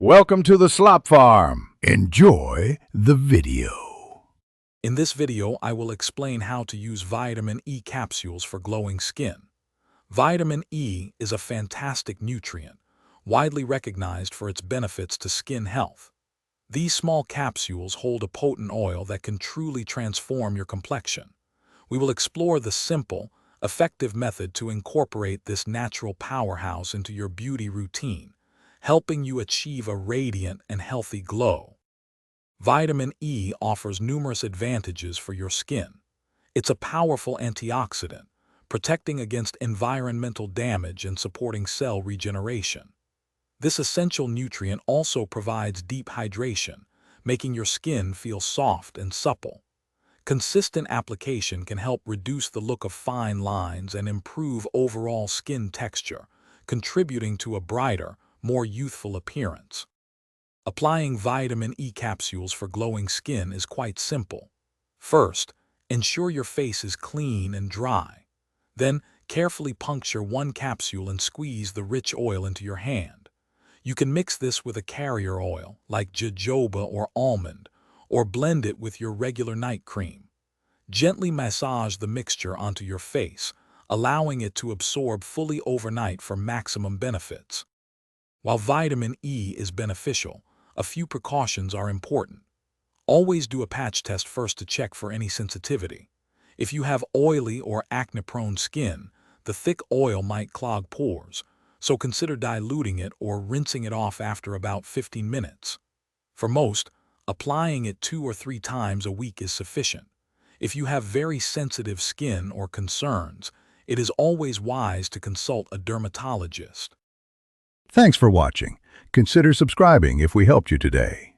Welcome to the Slop Farm. Enjoy the video. In this video, I will explain how to use vitamin E capsules for glowing skin. Vitamin E is a fantastic nutrient, widely recognized for its benefits to skin health. These small capsules hold a potent oil that can truly transform your complexion. We will explore the simple, effective method to incorporate this natural powerhouse into your beauty routine, helping you achieve a radiant and healthy glow. Vitamin E offers numerous advantages for your skin. It's a powerful antioxidant, protecting against environmental damage and supporting cell regeneration. This essential nutrient also provides deep hydration, making your skin feel soft and supple. Consistent application can help reduce the look of fine lines and improve overall skin texture, contributing to a brighter, more youthful appearance. Applying vitamin E capsules for glowing skin is quite simple. First, ensure your face is clean and dry. Then, carefully puncture one capsule and squeeze the rich oil into your hand. You can mix this with a carrier oil, like jojoba or almond, or blend it with your regular night cream. Gently massage the mixture onto your face, allowing it to absorb fully overnight for maximum benefits. While vitamin E is beneficial, a few precautions are important. Always do a patch test first to check for any sensitivity. If you have oily or acne-prone skin, the thick oil might clog pores, so consider diluting it or rinsing it off after about 15 minutes. For most, applying it 2 or 3 times a week is sufficient. If you have very sensitive skin or concerns, it is always wise to consult a dermatologist. Thanks for watching. Consider subscribing if we helped you today.